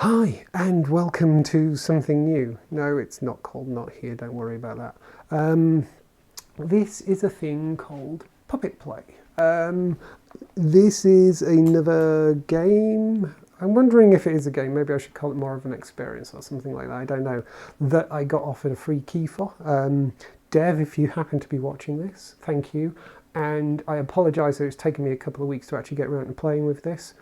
Hi, and welcome to something new. No, it's not called Not Here, don't worry about that. This is a thing called Puppet Play. This is another game. I'm wondering if it is a game, maybe I should call it more of an experience or something like that, I don't know, that I got offered a free key for. Dev, if you happen to be watching this, thank you. And I apologise that it's taken me a couple of weeks to actually get around to playing with this.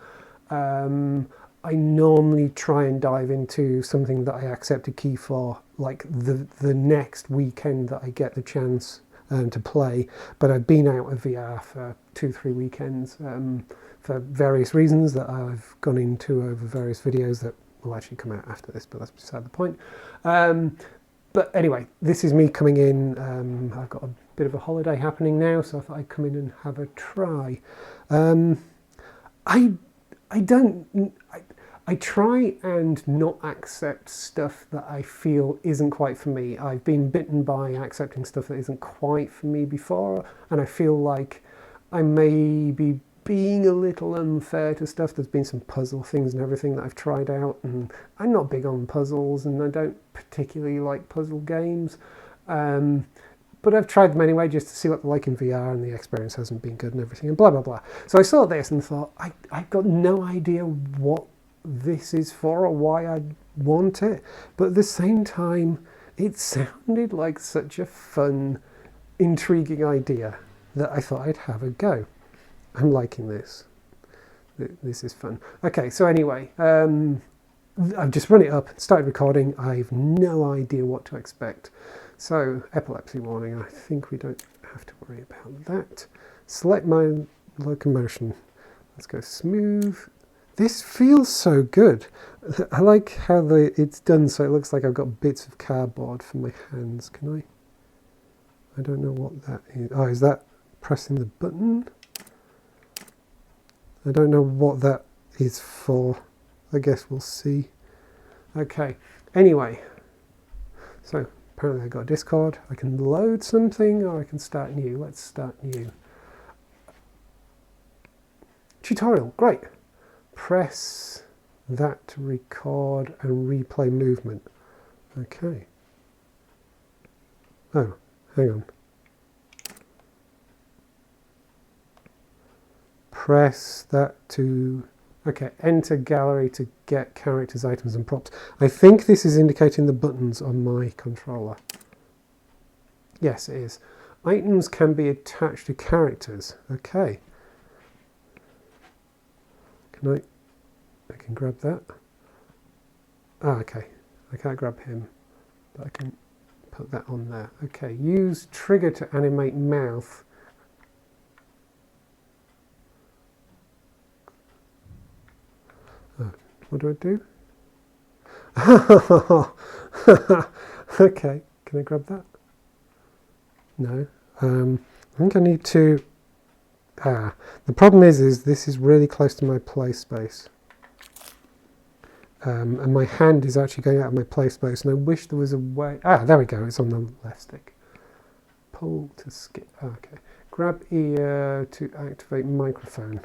I normally try and dive into something that I accept a key for, like the next weekend that I get the chance to play. But I've been out of VR for 2-3 weekends for various reasons that I've gone into over various videos that will actually come out after this, but that's beside the point. But anyway, this is me coming in. I've got a bit of a holiday happening now, so I thought I'd come in and have a try. I try and not accept stuff that I feel isn't quite for me. I've been bitten by accepting stuff that isn't quite for me before, and I feel like I may be being a little unfair to stuff. There's been some puzzle things and everything that I've tried out, and I'm not big on puzzles, and I don't particularly like puzzle games. But I've tried them anyway just to see what they're like in VR, and the experience hasn't been good and everything, and blah, blah, blah. So I saw this and thought, I've got no idea what this is for or why I want it. But at the same time, it sounded like such a fun, intriguing idea that I thought I'd have a go. I'm liking this. This is fun. Okay, so anyway, I've just run it up, started recording. I've no idea what to expect. So, epilepsy warning, I think we don't have to worry about that. Select my locomotion. Let's go smooth. This feels so good. I like how it's done so it looks like I've got bits of cardboard for my hands. Can I? I don't know what that is. Oh, is that pressing the button? I don't know what that is for. I guess we'll see. Okay, anyway. So, apparently I got a Discord. I can load something or I can start new. Let's start new. Tutorial, great. Press that to record and replay movement. Okay. Oh, hang on. Press that to... Okay, enter gallery to get characters, items and props. I think this is indicating the buttons on my controller. Yes, it is. Items can be attached to characters. Okay. I can grab that. Ah, okay. I can't grab him, but I can put that on there. Okay, use trigger to animate mouth. Oh, what do I do? Okay, can I grab that? No. I think I need to... the problem is this is really close to my play space. And my hand is actually going out of my play space, and I wish there was a way... there we go, it's on the left stick. Pull to skip. Okay. Grab ear to activate microphone.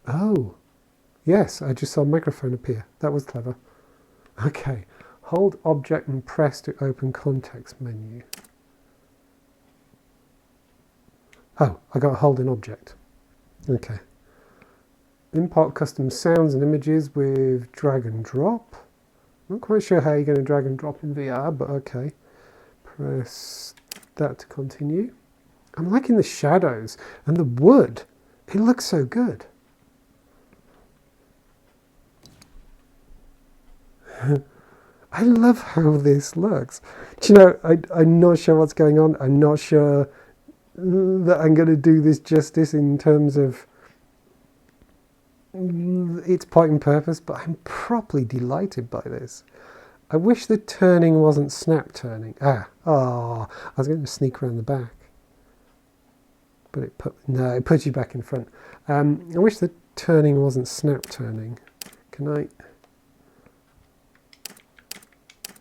Oh, yes, I just saw microphone appear. That was clever. Okay. Hold object and press to open context menu. Oh, I got to hold an object. Okay. Import custom sounds and images with drag and drop. Not quite sure how you're going to drag and drop in VR, but okay. Press that to continue. I'm liking the shadows and the wood. It looks so good. I love how this looks. Do you know, I'm not sure what's going on. I'm not sure that I'm going to do this justice in terms of its point and purpose, but I'm properly delighted by this. I wish the turning wasn't snap turning. I was going to sneak around the back, but it puts you back in front. I wish the turning wasn't snap turning. Can I?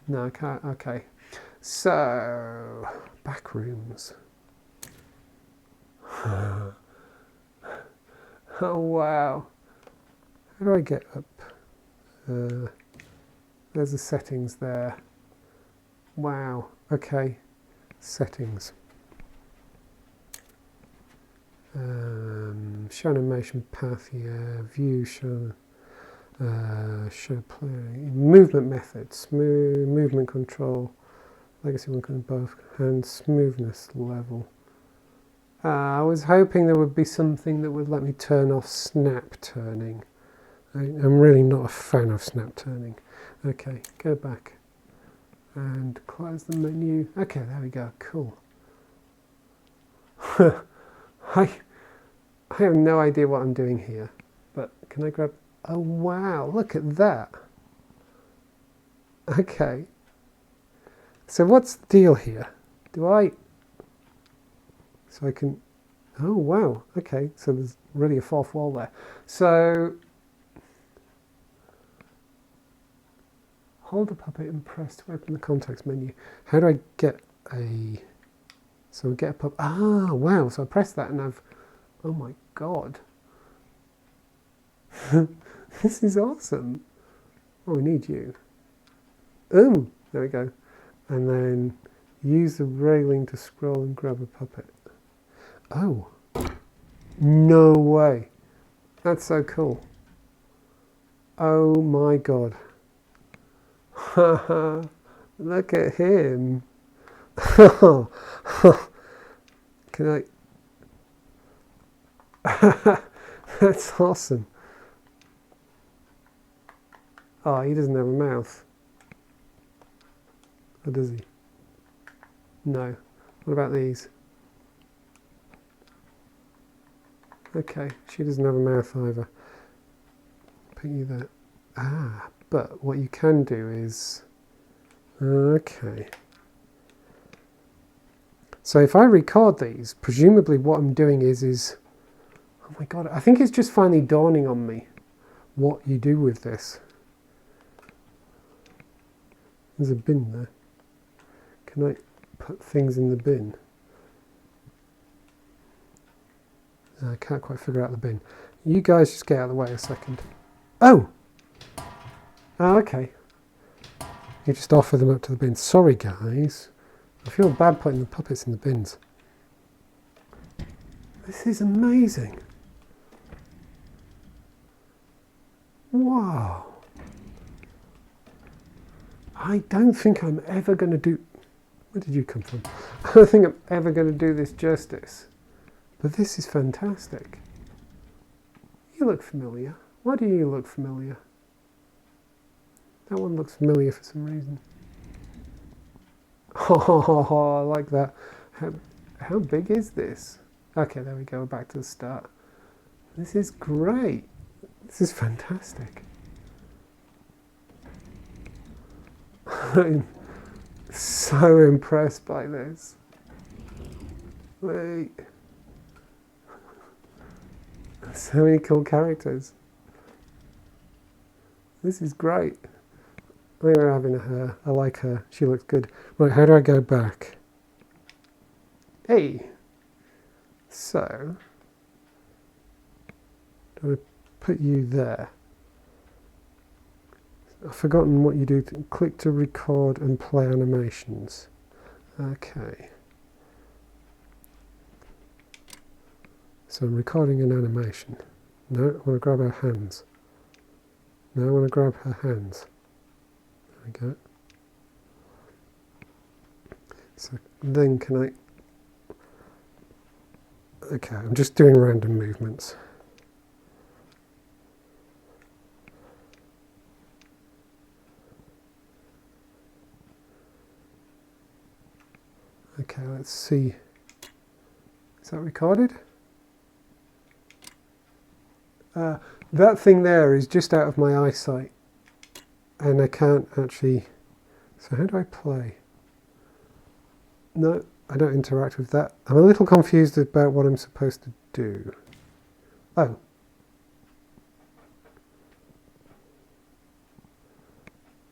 No, I can't. Okay, so back rooms. Oh wow. How do I get up? There's the settings there. Wow, okay. Settings. Show animation path, yeah. View, show play. Movement methods, movement control. Legacy one can both hand smoothness level. I was hoping there would be something that would let me turn off snap turning. I'm really not a fan of snap turning. Okay, go back and close the menu. Okay, there we go. Cool. I have no idea what I'm doing here, but can I grab? Oh wow! Look at that. Okay. So what's the deal here? So I can, oh wow, okay, so there's really a fourth wall there. So, hold the puppet and press to open the context menu. How do I get so get a puppet, wow, so I press that and oh my god. This is awesome. Oh, we need you. Oh, there we go. And then use the railing to scroll and grab a puppet. Oh, no way. That's so cool. Oh my god. Look at him. Can I? That's awesome. Oh, he doesn't have a mouth. Or does he? No. What about these? Okay, she doesn't have a mouth either. Put you there. But what you can do is... Okay. So if I record these, presumably what I'm doing is... Oh my god, I think it's just finally dawning on me what you do with this. There's a bin there. Can I put things in the bin? I can't quite figure out the bin. You guys just get out of the way a second. Oh! Oh, okay. You just offer them up to the bin. Sorry, guys. I feel bad putting the puppets in the bins. This is amazing. Wow. I don't think I'm ever going to do... Where did you come from? I don't think I'm ever going to do this justice. But this is fantastic. You look familiar. Why do you look familiar? That one looks familiar for some reason. Oh, I like that. How big is this? Okay, there we go. Back to the start. This is great. This is fantastic. I'm so impressed by this. Wait. So many cool characters. This is great. We're having her. I like her. She looks good. Right, how do I go back? Hey. So, do I put you there? I've forgotten what you do. Click to record and play animations. Okay. So I'm recording an animation. No, I want to grab her hands. No, I want to grab her hands. There we go. So then can I... Okay, I'm just doing random movements. Okay, let's see. Is that recorded? That thing there is just out of my eyesight. And I can't actually... So how do I play? No, I don't interact with that. I'm a little confused about what I'm supposed to do. Oh.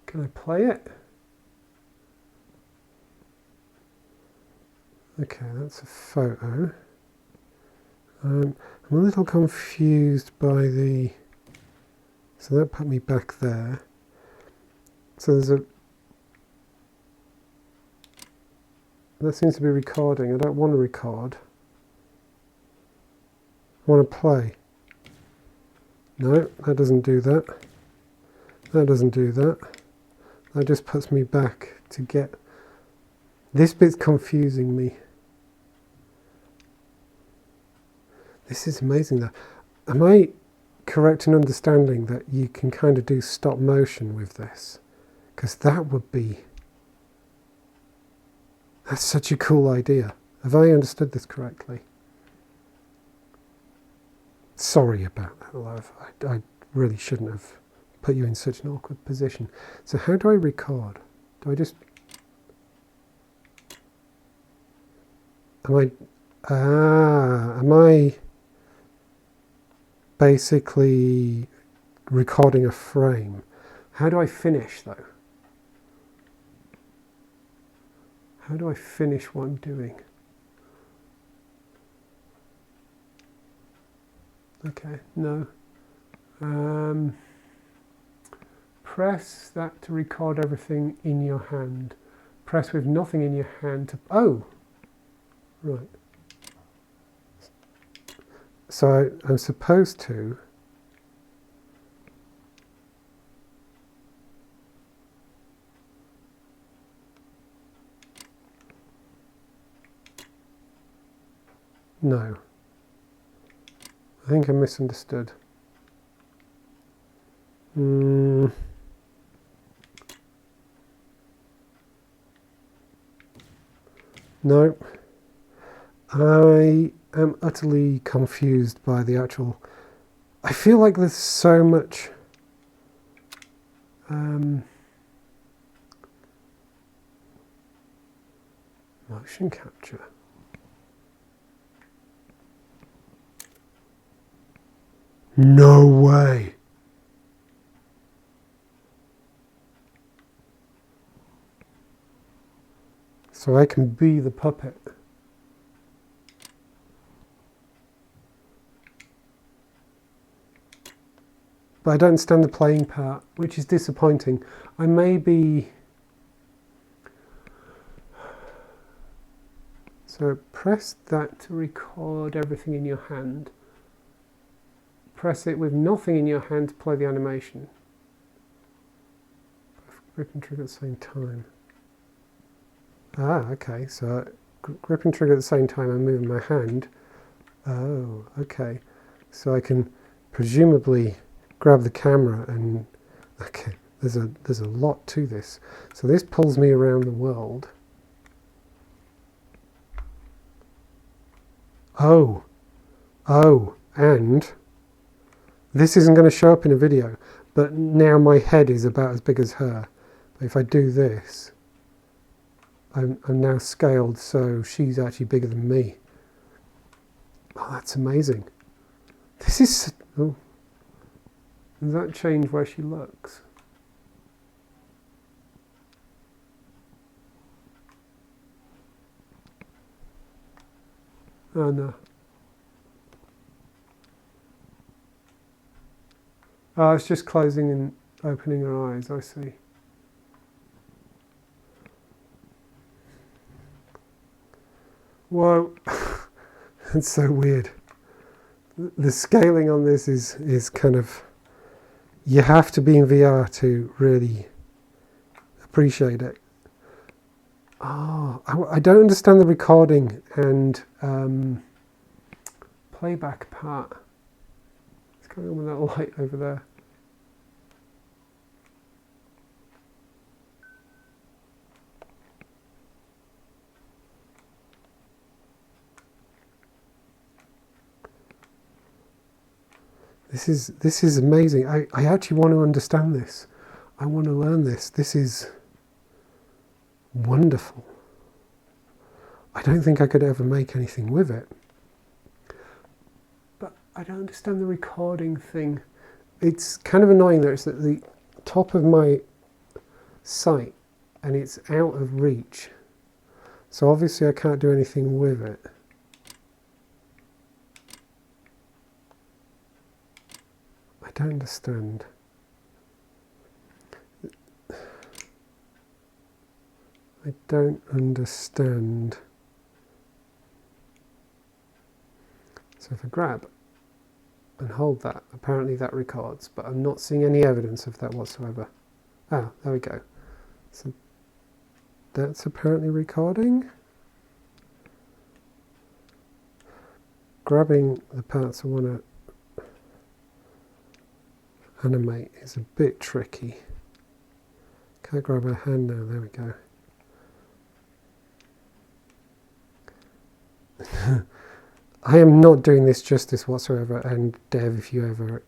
Can I play it? Okay, that's a photo. I'm a little confused by the... So that put me back there. So there's a... That seems to be recording. I don't want to record. I want to play. No, that doesn't do that. That doesn't do that. That just puts me back to get... This bit's confusing me. This is amazing though. Am I correct in understanding that you can kind of do stop motion with this? Because that would be... That's such a cool idea. Have I understood this correctly? Sorry about that, love. I really shouldn't have put you in such an awkward position. So how do I record? Do I just... Am I basically recording a frame? How do I finish though? How do I finish what I'm doing? Okay, no. Press that to record everything in your hand. Press with nothing in your hand to... Oh! Right. So I'm supposed to... No. I think I misunderstood. No. I am utterly confused by the actual... I feel like there's so much... motion capture. No way! So I can be the puppet. But I don't understand the playing part, which is disappointing. I may be... So press that to record everything in your hand. Press it with nothing in your hand to play the animation. Grip and trigger at the same time. Ah, okay, so grip and trigger at the same time I'm moving my hand. Oh, okay. So I can presumably grab the camera and... Okay, there's a lot to this. So this pulls me around the world. Oh, and this isn't going to show up in a video, but now my head is about as big as her. But if I do this, I'm now scaled, so she's actually bigger than me. Oh, that's amazing. This is... Oh. Does that change where she looks? Oh no. Oh, it's just closing and opening her eyes, I see. Whoa. That's so weird. The scaling on this is kind of... You have to be in VR to really appreciate it. Oh, I don't understand the recording and playback part. What's going on with that light over there? This is amazing. I actually want to understand this. I want to learn this. This is wonderful. I don't think I could ever make anything with it. But I don't understand the recording thing. It's kind of annoying that it's at the top of my sight and it's out of reach. So obviously I can't do anything with it. I don't understand. I don't understand. So if I grab and hold that, apparently that records, but I'm not seeing any evidence of that whatsoever. Ah, there we go. So that's apparently recording. Grabbing the parts I want to animate is a bit tricky. Can't grab a hand now, there we go. I am not doing this justice whatsoever, and Dev, if you ever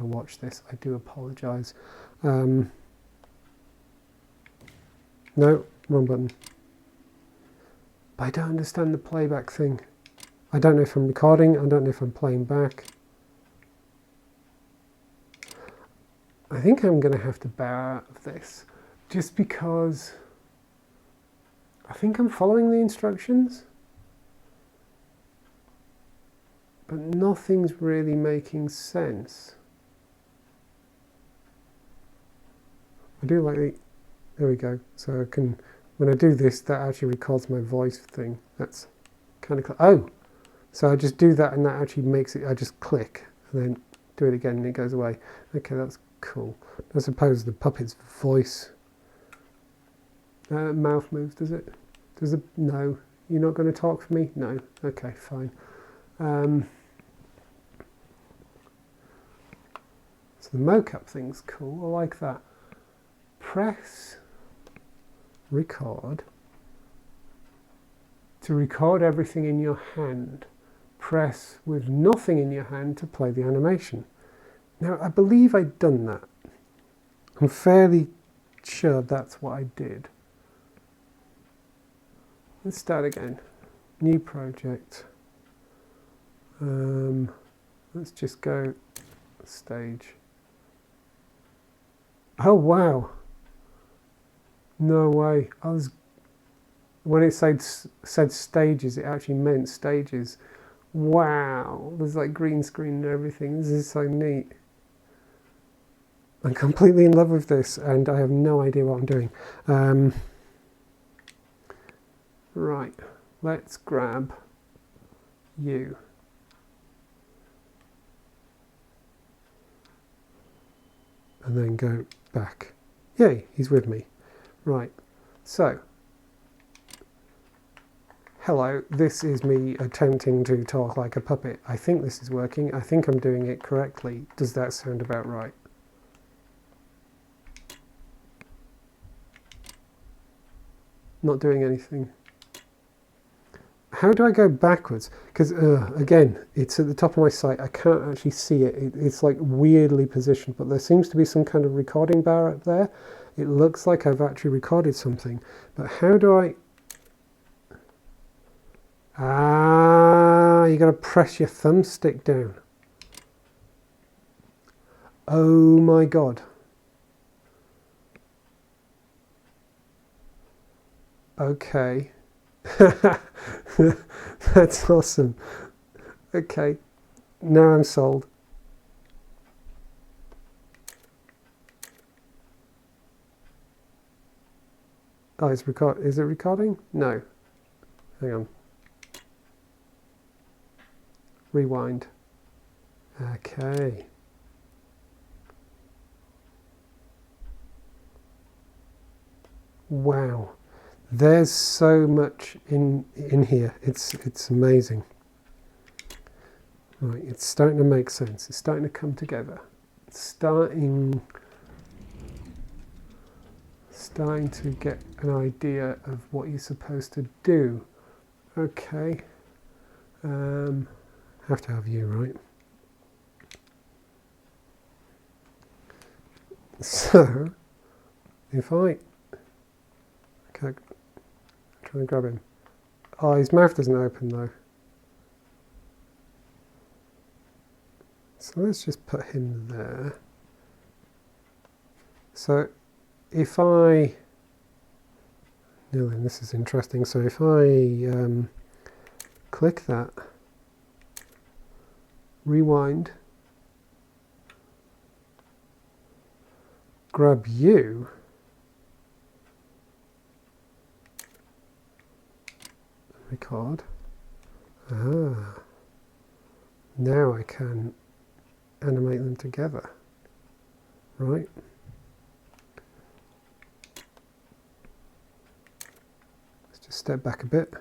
watch this, I do apologise. No, wrong button. But I don't understand the playback thing. I don't know if I'm recording, I don't know if I'm playing back. I think I'm going to have to bow out of this, just because I think I'm following the instructions, but nothing's really making sense. I do like the, there we go, so I can, when I do this, that actually records my voice thing. That's kind of, oh, so I just do that and that actually makes it, I just click and then do it again and it goes away. Okay, that's cool. I suppose the puppet's voice, mouth moves, does it? Does it? No. You're not going to talk for me? No. Okay, fine. So the mocap thing's cool. I like that. Press record to record everything in your hand. Press with nothing in your hand to play the animation. Now, I believe I'd done that. I'm fairly sure that's what I did. Let's start again. New project. Let's just go stage. Oh, wow. No way. When it said stages, it actually meant stages. Wow. There's like green screen and everything. This is so neat. I'm completely in love with this and I have no idea what I'm doing. Right, let's grab you. And then go back. Yay, he's with me. Right, so, hello, this is me attempting to talk like a puppet. I think this is working. I think I'm doing it correctly. Does that sound about right? Not doing anything. How do I go backwards? Because again, it's at the top of my site. I can't actually see it. It's like weirdly positioned, but there seems to be some kind of recording bar up there. It looks like I've actually recorded something, but how do I... Ah, you got to press your thumbstick down. Oh my God. Okay. That's awesome. Okay, now I'm sold. Oh, is it recording? No. Hang on. Rewind. Okay. Wow. There's so much in here. It's amazing. Right, it's starting to make sense. It's starting to come together. It's starting to get an idea of what you're supposed to do. Okay. Have to have you, right? So, if I... Okay, trying to grab him. Oh, his mouth doesn't open though. So let's just put him there. So if I... No, then this is interesting. So if I click that, rewind, grab you, record. Ah, now I can animate them together. Right. Let's just step back a bit.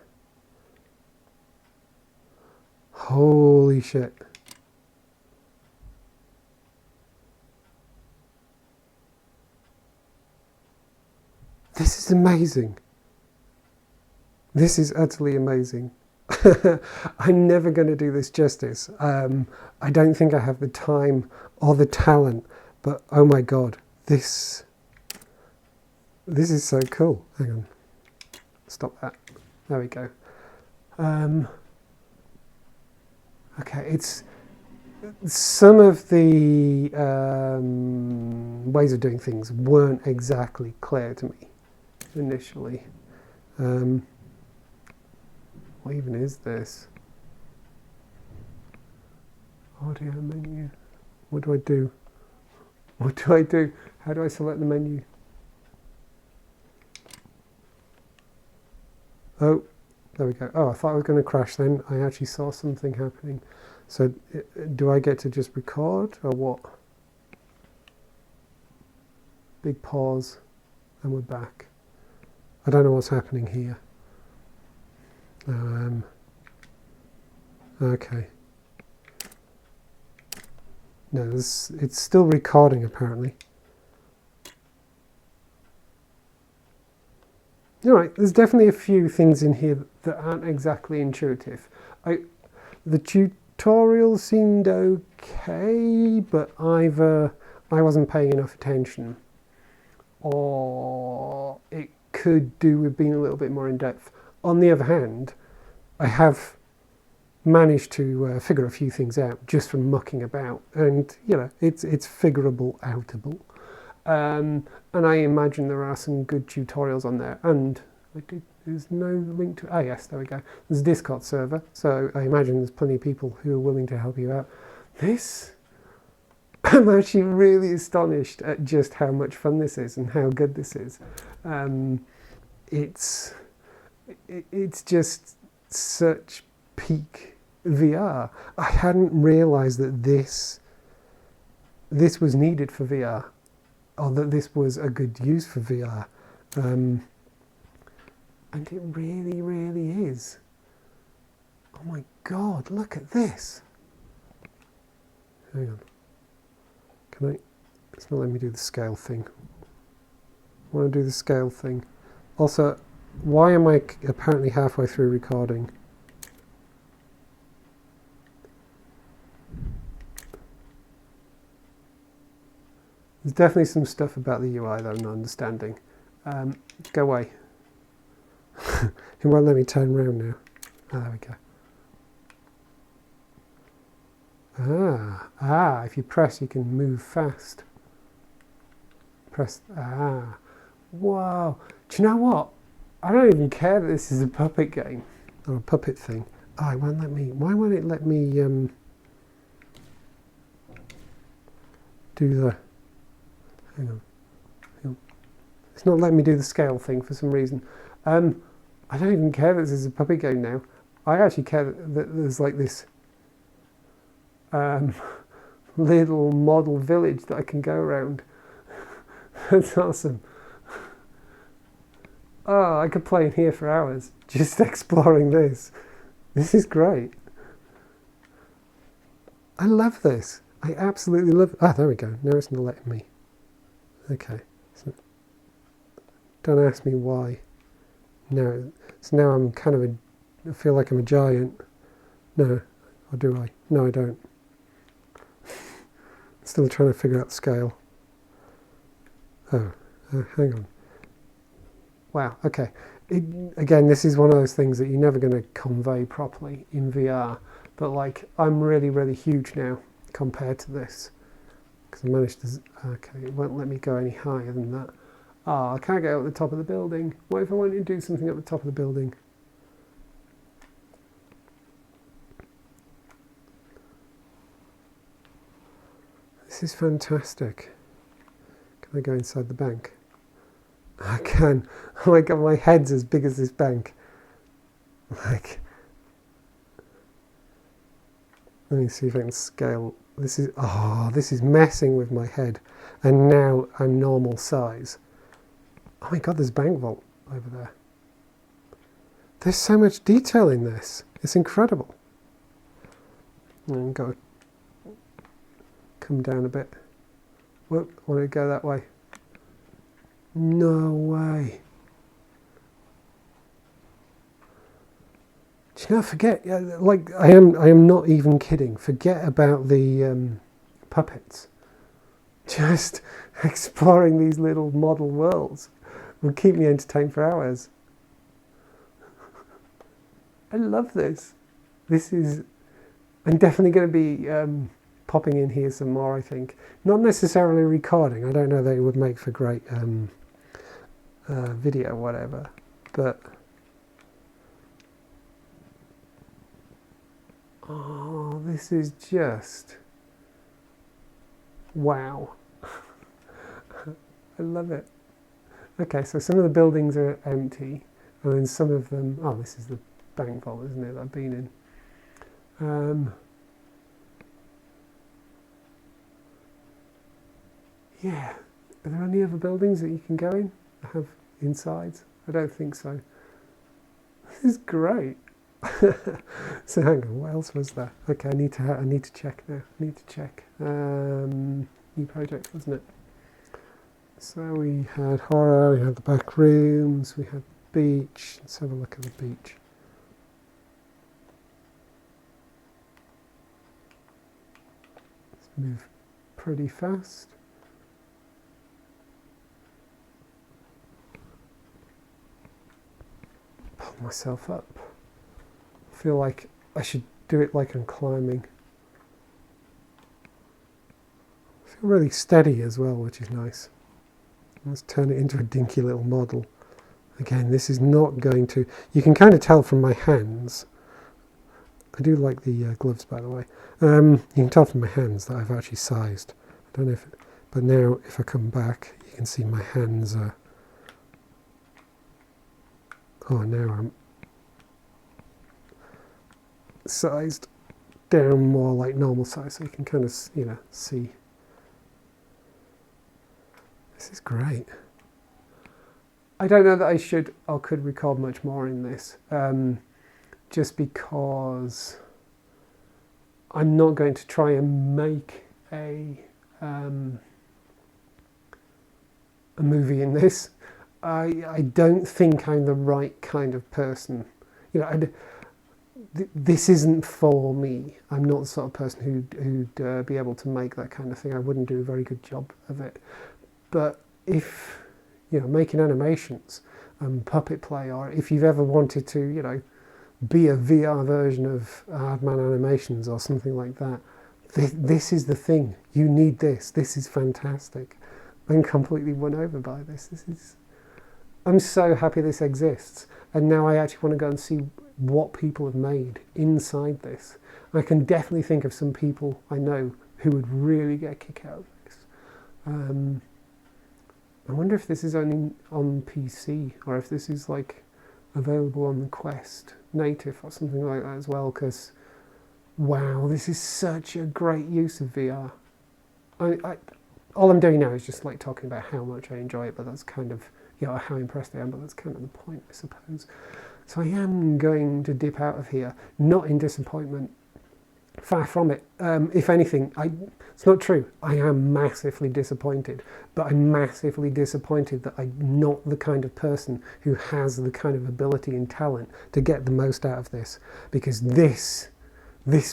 Holy shit. This is amazing. This is utterly amazing. I'm never going to do this justice. I don't think I have the time or the talent, but oh my god, this is so cool. Hang on, stop that. There we go. Okay, it's some of the ways of doing things weren't exactly clear to me initially. What even is this? Audio menu. What do I do? What do I do? How do I select the menu? Oh, there we go. Oh, I thought I was going to crash then. I actually saw something happening. So do I get to just record or what? Big pause and we're back. I don't know what's happening here. Okay. No, it's still recording apparently. Alright, there's definitely a few things in here that aren't exactly intuitive. The tutorial seemed okay, but either I wasn't paying enough attention or it could do with being a little bit more in depth. On the other hand, I have managed to figure a few things out just from mucking about, and you know, it's figurable outable. And I imagine there are some good tutorials on there, and there's no link to, yes, there we go. There's a Discord server, so I imagine there's plenty of people who are willing to help you out. I'm actually really astonished at just how much fun this is and how good this is. It's just such peak VR. I hadn't realised that this was needed for VR, or that this was a good use for VR. And it really, really is. Oh my god, look at this. Hang on. Can I? It's not letting me do the scale thing. I want to do the scale thing. Also, why am I apparently halfway through recording? There's definitely some stuff about the UI that I'm not understanding. Go away. It won't let me turn around now. There we go. If you press, you can move fast. Press, wow. Do you know what? I don't even care that this is a puppet game, or a puppet thing. Oh, it won't let me, why won't it let me, do the, hang on. It's not letting me do the scale thing for some reason. I don't even care that this is a puppet game now. I actually care that there's like this little model village that I can go around. That's awesome. Oh, I could play in here for hours just exploring this. This is great. I love this. I absolutely love it. There we go. Now it's not letting me. Okay. So don't ask me why. No. So now I'm kind of I feel like I'm a giant. No. Or do I? No, I don't. Still trying to figure out the scale. Hang on. Wow, okay. Again, this is one of those things that you're never going to convey properly in VR. But like, I'm really, really huge now compared to this. Because I managed to... Okay, it won't let me go any higher than that. I can't get up the top of the building. What if I wanted to do something at the top of the building? This is fantastic. Can I go inside the bank? I can. Oh my god, my head's as big as this bank. Like, let me see if I can scale. This is messing with my head. And now I'm normal size. Oh my god, there's bank vault over there. There's so much detail in this. It's incredible. And got to come down a bit. Whoop, I want to go that way. No way. Do you know, forget, like, I am not even kidding. Forget about the puppets. Just exploring these little model worlds will keep me entertained for hours. I love this. I'm definitely going to be popping in here some more, I think. Not necessarily recording. I don't know that it would make for great video or whatever. But, oh, this is just, wow. I love it. Okay, so some of the buildings are empty, and then some of them, oh, this is the bank vault, isn't it, that I've been in. Yeah, are there any other buildings that you can go in that have insides? I don't think so. This is great. So hang on, what else was there? Okay, I need to check now. I need to check. New project, wasn't it? So we had horror, we had the back rooms, we had beach. Let's have a look at the beach. Let's move pretty fast. Pull myself up. I feel like I should do it like I'm climbing. I feel really steady as well, which is nice. Let's turn it into a dinky little model. Again, this is not going to... You can kind of tell from my hands. I do like the gloves, by the way. You can tell from my hands that I've actually sized. I don't know if... But now, if I come back, you can see my hands are... Oh, now I'm sized down more like normal size, so you can kind of, you know, see. This is great. I don't know that I should or could record much more in this, just because I'm not going to try and make a movie in this. I don't think I'm the right kind of person. You know, this isn't for me. I'm not the sort of person who'd be able to make that kind of thing. I wouldn't do a very good job of it. But if, you know, making animations and puppet play, or if you've ever wanted to, you know, be a VR version of Hardman Animations or something like that, this is the thing. You need this. This is fantastic. I'm completely won over by this. I'm so happy this exists. And now I actually want to go and see what people have made inside this. I can definitely think of some people I know who would really get a kick out of this. I wonder if this is only on PC, or if this is like available on the Quest native or something like that as well, because wow, this is such a great use of VR. All I'm doing now is just like talking about how much I enjoy it, but that's kind of, you know, how impressed I am, but that's kind of the point, I suppose. So I am going to dip out of here, not in disappointment, far from it. If anything, it's not true. I am massively disappointed, but I'm massively disappointed that I'm not the kind of person who has the kind of ability and talent to get the most out of this, because this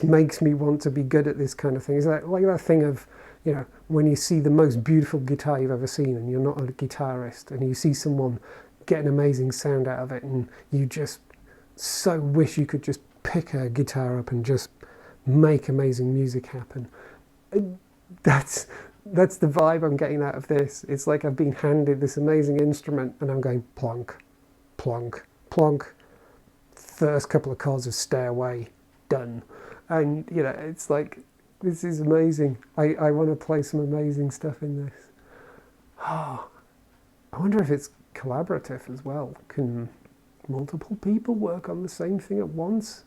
makes me want to be good at this kind of thing. It's like that thing of, you know, when you see the most beautiful guitar you've ever seen and you're not a guitarist, and you see someone get an amazing sound out of it, and you just so wish you could just pick a guitar up and just make amazing music happen. That's the vibe I'm getting out of this. It's like I've been handed this amazing instrument and I'm going plonk, plonk, plonk. First couple of chords of Stairway, done. And, you know, it's like, this is amazing. I want to play some amazing stuff in this. Oh, I wonder if it's collaborative as well. multiple people work on the same thing at once.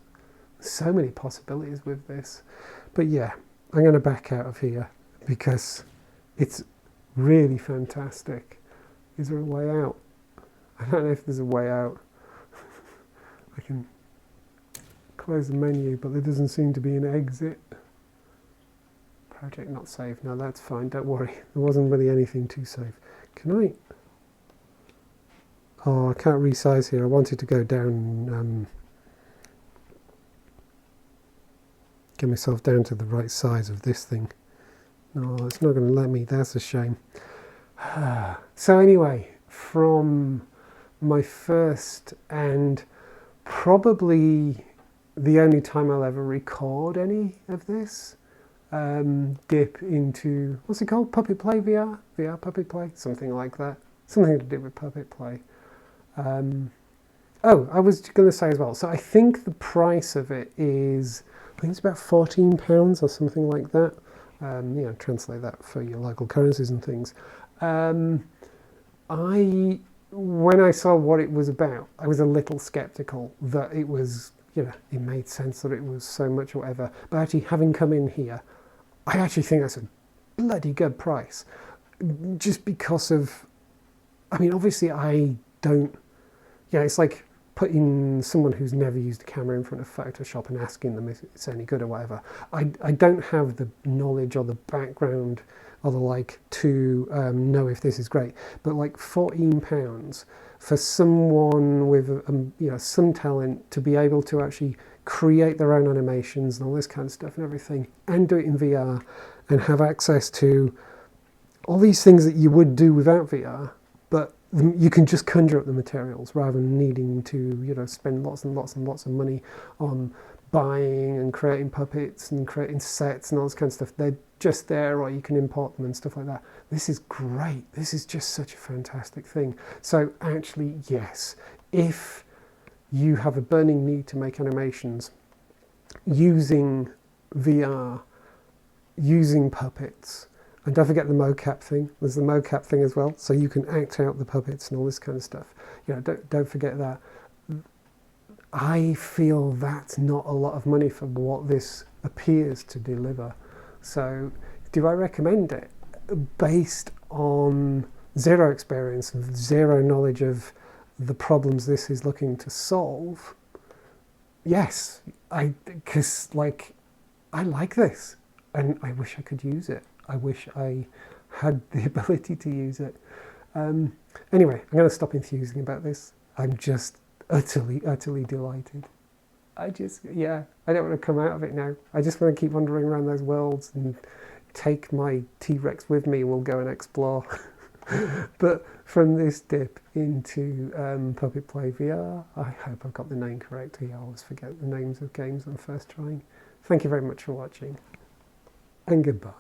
So many possibilities with this. But yeah, I'm going to back out of here because it's really fantastic. Is there a way out? I don't know if there's a way out. I can close the menu, but there doesn't seem to be an exit. Project not saved. No, that's fine. Don't worry. There wasn't really anything to save. Can I? Oh, I can't resize here. I wanted to go down, get myself down to the right size of this thing. No, it's not going to let me. That's a shame. So anyway, from my first and probably the only time I'll ever record any of this, dip into, what's it called? Puppet Play VR? VR Puppet Play? Something like that. Something to do with Puppet Play. Oh, I was going to say as well, so I think the price of it is, I think it's about £14 or something like that. Translate that for your local currencies and things. When I saw what it was about, I was a little skeptical that it was, it made sense that it was so much or whatever. But actually, having come in here, I actually think that's a bloody good price. Just because of, obviously I don't, it's like putting someone who's never used a camera in front of Photoshop and asking them if it's any good or whatever. I don't have the knowledge or the background or the like to know if this is great. But like £14 for someone with some talent to be able to actually create their own animations and all this kind of stuff and everything, and do it in VR and have access to all these things that you would do without VR, but you can just conjure up the materials rather than needing to, spend lots and lots and lots of money on buying and creating puppets and creating sets and all this kind of stuff. They're just there, or you can import them and stuff like that. This is great. This is just such a fantastic thing. So actually, yes, if you have a burning need to make animations using VR, using puppets, and don't forget the mocap thing. There's the mocap thing as well, so you can act out the puppets and all this kind of stuff. Don't forget that. I feel that's not a lot of money for what this appears to deliver. So, do I recommend it? Based on zero experience, zero knowledge of the problems this is looking to solve, yes, because I like this, and I wish I could use it. I wish I had the ability to use it. Anyway, I'm going to stop enthusing about this. I'm just utterly delighted. I don't want to come out of it now. I just want to keep wandering around those worlds and take my T-Rex with me. We'll go and explore. But from this dip into Puppet Play VR, I hope I've got the name correct. I always forget the names of games I'm first trying. Thank you very much for watching, and goodbye.